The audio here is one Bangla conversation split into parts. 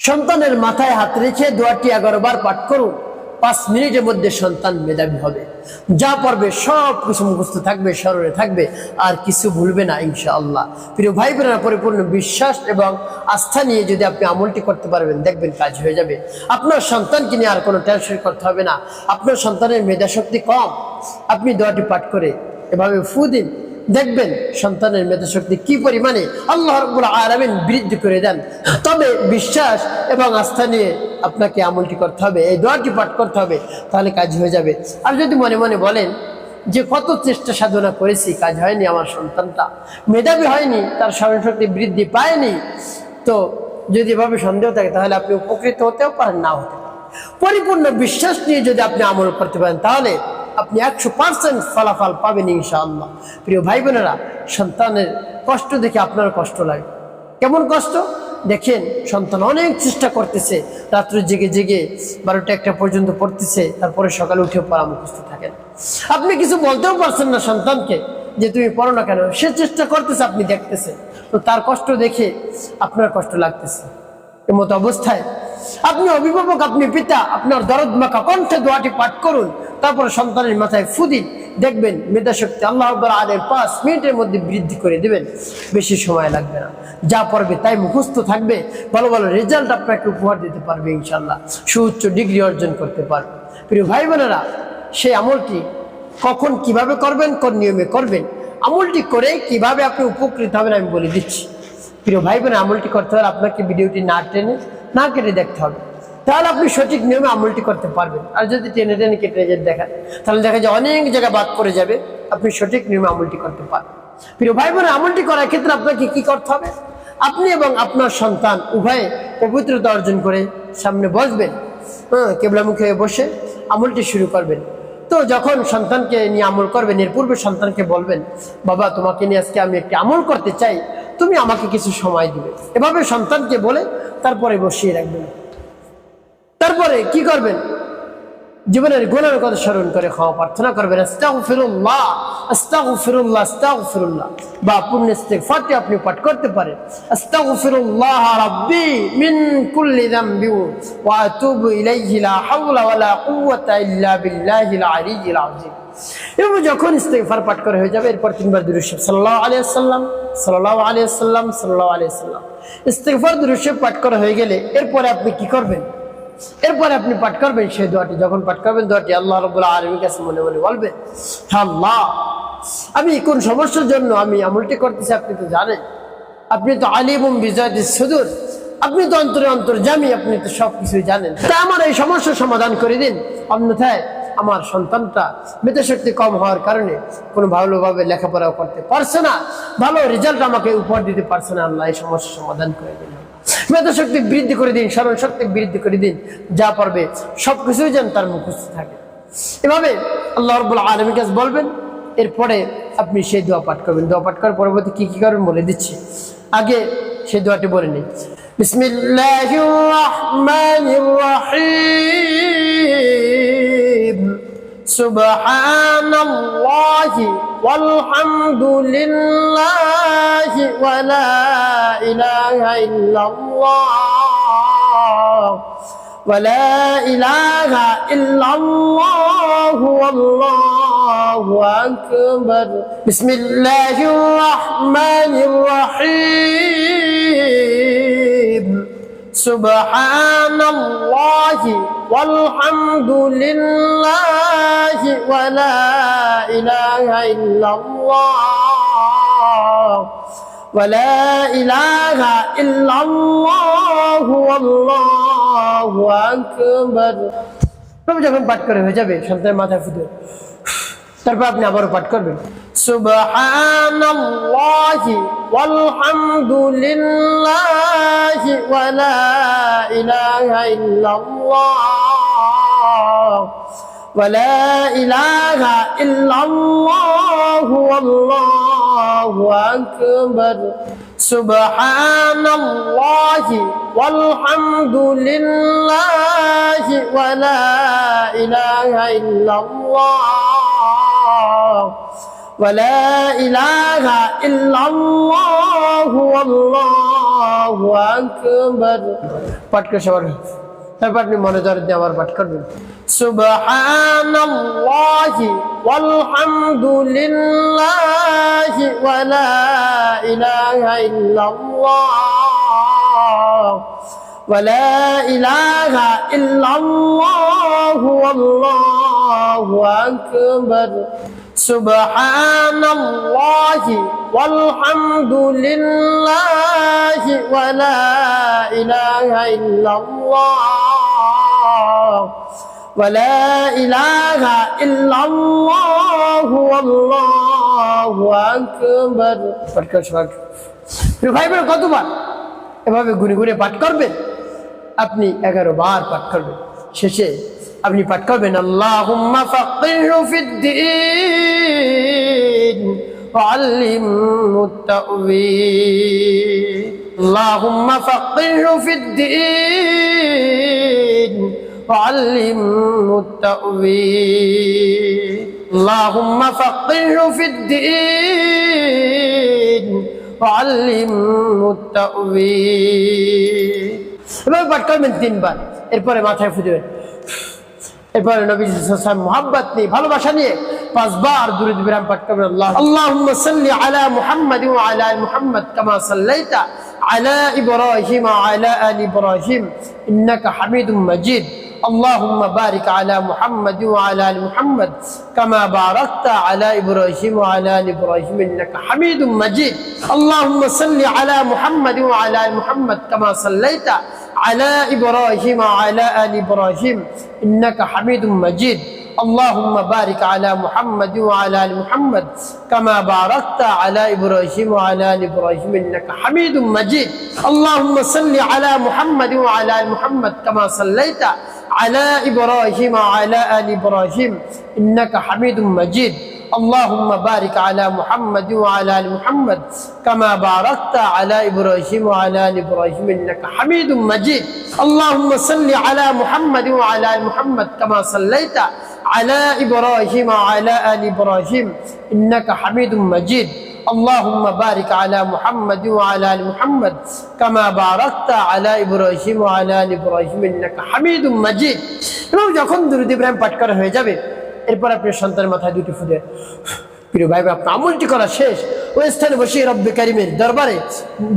সন্তানের মাথায় হাত রেখে দোয়াটি 11 বার পাঠ করুন। 5 মিনিটের মধ্যে সন্তান মেধাবী হবে, যা পড়বে সব কিছু মুখস্থ থাকবে, স্মরণে থাকবে, আর কিছু ভুলবে না ইনশাআল্লাহ। প্রিয় ভাই বোনেরা, পরিপূর্ণ বিশ্বাস এবং আস্থা নিয়ে যদি আপনি আমলটি করতে পারবেন, দেখবেন কাজ হয়ে যাবে। আপনার সন্তানকে নিয়ে আর কোনো টেনশন করতে হবে না। আপনার সন্তানের মেধাশক্তি কম, আপনি দোয়াটি পাঠ করে এভাবে ফু দিন, দেখবেন সন্তানের মেধাশক্তি কি পরিমাণে আল্লাহ রাব্বুল আলামিন বৃদ্ধি করে দেন। তবে বিশ্বাস এবং আস্থা নিয়ে আপনাকে আমলটি করতে হবে, এই দোয়াটি পাঠ করতে হবে, তাহলে কাজ হয়ে যাবে। আর যদি মনে মনে বলেন যে কত চেষ্টা সাধনা করেছি, কাজ হয়নি, আমার সন্তানটা মেধাবী হয়নি, তার স্মরণশক্তি বৃদ্ধি পায়নি, তো যদি এভাবে সন্দেহ থাকে তাহলে আপনি উপকৃত হতেও পারেন, না হতে পারেন। পরিপূর্ণ বিশ্বাস নিয়ে যদি আপনি আমল করতে পারেন তাহলে আপনি 100% ফলাফল পাবেন ইনশাআল্লাহ। প্রিয় ভাই বোনেরা, সন্তানের কষ্ট দেখে আপনার কষ্ট লাগে। কেমন কষ্ট দেখেন, সন্তান অনেক চেষ্টা করতেছে, রাত্রে জেগে জেগে 12টা-1টা পর্যন্ত পড়তেছে, তারপরে সকালে উঠে পড়া মুখস্থ থাকেন। আপনি কিছু বলতেও পারছেন না সন্তানকে যে তুমি পড়ো না কেন, সে চেষ্টা করতেছে, আপনি দেখতেছেন, তো তার কষ্ট দেখে আপনার কষ্ট লাগতেছে। এমতো অবস্থায় আপনি অভিভাবক, আপনি পিতা, আপনার দরদ মাখা কণ্ঠে দোয়াটি পাঠ করুন, তারপর সন্তানের মাথায় ফু দিন, দেখবেন মেধাশক্তি আল্লাহ রাব্বুল আলামিন 5 মিনিটের মধ্যে বৃদ্ধি করে দিবেন। বেশি সময় লাগবে না, যা পড়বে তাই মুখস্থ থাকবে, ভালো ভালো রেজাল্ট আপনাকে উপহার দিতে পারবে ইনশাআল্লাহ, সুউচ্চ ডিগ্রি অর্জন করতে পারবে। প্রিয় ভাই বোনেরা, সেই আমলটি কখন কিভাবে করবেন, কোন নিয়মে করবেন, আমলটি করে কিভাবে আপনি উপকৃত হবেন আমি বলে দিচ্ছি। প্রিয় ভাই বোন, আমলটি করতে হলে আপনাকে ভিডিওটি না টেনে না কেটে দেখতে হবে, তাহলে আপনি সঠিক নিয়মে আমলটি করতে পারবেন। আর যদি টেনে টেনে কেটে দেখেন তাহলে দেখা যায় অনেক জায়গায় বাদ পড়ে যাবে, আপনি সঠিক নিয়মে আমলটি করতে পারবেন। প্রিয় ভাই বোন, আমলটি করার ক্ষেত্রে আপনাকে কি করতে হবে, আপনি এবং আপনার সন্তান উভয়ে পবিত্রতা অর্জন করে সামনে বসবেন, কিবলামুখে বসে আমলটি শুরু করবেন। তো যখন সন্তানকে নিয়ে আমল করবেন, এর পূর্বে সন্তানকে বলবেন, বাবা তোমাকে নিয়ে আজকে আমি একটি আমল করতে চাই, তুমি আমাকে কিছু সময় দিবে। এভাবে সন্তানকে বলে তারপরে বসিয়ে রাখবেন। তারপরে কি করবেন, জীবনের গুনাহের কথা স্মরণ করে ক্ষমা প্রার্থনা করবেন, আস্তাগফিরুল্লাহ আস্তাগফিরুল্লাহ আস্তাগফিরুল্লাহ, বা পূর্ণ ইস্তিগফারটি আপনি পাঠ করতে পারেন, আস্তাগফিরুল্লাহ রাব্বি মিন কুল্লি যামবি ওয়া আতুবু ইলাইহি লা হাওলা ওয়া লা কুওয়াতা ইল্লা বিল্লাহিল আলিয়্যিল আযীম। এবং যখন ইস্তিগফার পাঠ করে হয়ে যাবে, এরপর 3 বার দুরূদ শরীফ সাল্লাল্লাহু আলাইহি ওয়াসাল্লাম সাল্লাল্লাহু আলাইহি ওয়াসাল্লাম সাল্লাল্লাহু আলাইহি ওয়াসাল্লাম, ইস্তিগফার দুরূদ শরীফ পাঠ করা হয়ে গেলে এরপরে আপনি কি করবেন, এরপরে আপনি পাঠ করবেন সেই দোয়াটি। যখন পাঠ করবেন দোয়াটি আল্লাহ রাব্বুল আলামিনের কাছে মনে মনে বলবেন, আল্লাহ আমি কোন সমস্যার জন্য আমি আমলটি করতেছি আপনি তো জানেন, আপনি তো আলিমুম বিযাতিস সুদূর, আপনি তো অন্তরে অন্তর্যামী, আপনি তো সবকিছুই জানেন, তাই আমার এই সমস্যার সমাধান করে দিন। অন্যথায় আমার সন্তানটা মেধাশক্তি কম হওয়ার কারণে কোনো ভালোভাবে লেখাপড়াও করতে পারছে না, ভালো রেজাল্ট আমাকে উপহার দিতে পারছে না, আল্লাহ এই সমস্যার সমাধান করে দিন, মেধাশক্তি বৃদ্ধি করে দিন, স্মরণ শক্তি বৃদ্ধি করে দিন, যা পারবে সবকিছুই যেন তার মুখস্থ থাকে। এভাবে আল্লাহ রাব্বুল আলামিনের কাছে বলবেন, এরপরে আপনি সেই দোয়া পাঠ করবেন। দোয়া পাঠ করার পরবর্তী কি কি করবেন বলে দিচ্ছি, আগে সেই দোয়াটি বলে নিন। বিসমিল্লাহির রাহমানির রাহিম, সুবহানাল্লাহি walhamdulillahi wa la ilaha illallah wa la ilaha illallah wallahu akbar. Bismillahir rahmanir rahim, subhanallahi walhamdulillahi wa la ilaha illallah wa la ilaha illallah wallahu akbar। তবে যখন পাঠ করে হয়ে যাবে, সন্তানের মাথায় ফুটে, তারপর আপনি আবারও পাঠ করবেন, সুবহানাল্লাহি ওয়ালহামদুলিল্লাহি ওয়া লা ইলাহা ইল্লাল্লাহ ওয়া লা ইলাহা ইল্লাল্লাহ ওয়াল্লাহু আকবার। সুবহানাল্লাহি ওয়ালহামদুলিল্লাহি ওয়া লা ইলাহা ইল্লাল্লাহ ওয়া লা ইলাহা ইল্লাল্লাহু ওয়াল্লাহু আল্লাহু আকবার। পাঠ করে সবার তারপর আপনি মনোযোগ দিয়ে আবার পাঠ করবেন। সুবহানাল্লাহি ওয়ালহামদুলিল্লাহি ওয়া লা ইলাহা ইল্লাল্লাহ ওয়া লা ইলাহা ইল্লাল্লাহু আল্লাহু আকবার। সুবহানাল্লাহি ওয়ালহামদুলিল্লাহি ওয়া লা ইলাহা ইল্লাল্লাহ ওয়া লা ইলাহা ইল্লাল্লাহু আল্লাহু আকবার। পাঠ করে সবাই ভাই বোন কতবার এভাবে গুনে গুনে পাঠ করবেন? আপনি 11 বার পাঠ করবেন। শেষে আপনি পাঠ করবেন আল্লাহুম্মা ফাক্কিহু ফিদ্দীন ওয়া আল্লিমহুত তা'ওয়ীল। আল্লাহুম্মা ফাক্কিহু ফিদ্দীন ওয়া আল্লিমহুত তা'ওয়ীল। আল্লাহুম্মা ফাক্কিহু ফিদ্দীন ওয়া আল্লিমহুত তা'ওয়ীল। এভাবে পাঠ করবেন 3 বার। এরপরে মাথায় ফুঁকবেন। এরপরে নবী সাল্লাল্লাহু আলাইহি ওয়াসাল্লাম মুহাব্বত নিয়ে ভালোবাসা নিয়ে 5 বার দুরূদ বিরাম পাঠ করবেন। আল্লাহুম্মা সাল্লি আলা মুহাম্মাদ ওয়া আলা আলি মুহাম্মাদ কামা সাল্লাইতা আলা ইব্রাহিম ওয়া আলা আলি ইব্রাহিম ইন্নাকা হামিদুম মাজিদ। اللهم بارك على محمد وعلى ال محمد كما باركت على ابراهيم وعلى ال ابراهيم انك حميد مجيد. اللهم صل على محمد وعلى ال محمد كما صليت على ابراهيم وعلى ال ابراهيم انك حميد مجيد. اللهم بارك على محمد وعلى ال محمد كما باركت على ابراهيم وعلى ال ابراهيم انك حميد مجيد. اللهم صل على محمد وعلى ال محمد كما صليت على ابراهيم وعلى ال ابراهيم انك حميد مجيد. اللهم بارك على محمد وعلى ال محمد كما باركت على ابراهيم وعلى ال ابراهيم انك حميد مجيد. اللهم صل على محمد وعلى ال محمد كما صليت على ابراهيم وعلى ال ابراهيم انك حميد مجيد. اللهم بارك على محمد وعلى ال محمد كما باركت على ابراهيم وعلى ال ابراهيم انك حميد مجيد. এবং যখন দুরূদ ইব্রাহিম পাঠ করা হয়ে যাবে এরপর আপনার সন্তানের মাথায় দুটি ফুটে প্রিয় ভাই আপনার আমলটি করা শেষ। ওই স্থানে বসে রব্বে কারিমের দরবারে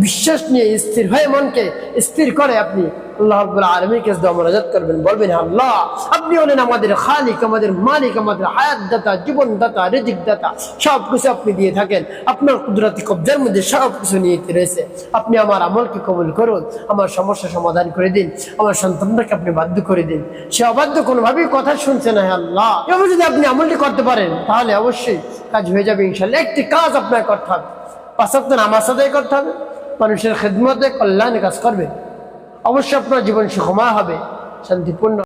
বিশ্বাস নিয়ে স্থির হয়ে মনকে স্থির করে আপনি আল্লাহ রাব্বুল আলামিনের কাছে দোয়া মুনাজাত করবেন। বলবেন আল্লাহ আপনি হলেন আমাদের খালিক, আমাদের মালিক, আমাদের হায়াত দাতা, জীবন দাতা, রিজিক দাতা, সব কিছু আপনি দিয়ে থাকেন। আপনার কুদরতি কবজার মধ্যে সব কিছু নিহিত রয়েছে। আপনি আমার আমলকে কবুল করুন, আমার সমস্যা সমাধান করে দিন, আমার সন্তানটাকে আপনি বাধ্য করে দিন। সে অবাধ্য কোনোভাবেই কথা শুনছে না। আল্লাহ এভাবে যদি আপনি আমলটি করতে পারেন তাহলে অবশ্যই কাজ হয়ে যাবে ইনশাআল্লাহ। একটি কাজ আপনার করতে হবে, 5 ওয়াক্ত নামাজ আদায় করতে হবে, মানুষের খেদমতে কল্যাণে কাজ করবে। অবশ্যই আপনার জীবন সুখময় হবে, শান্তিপূর্ণ।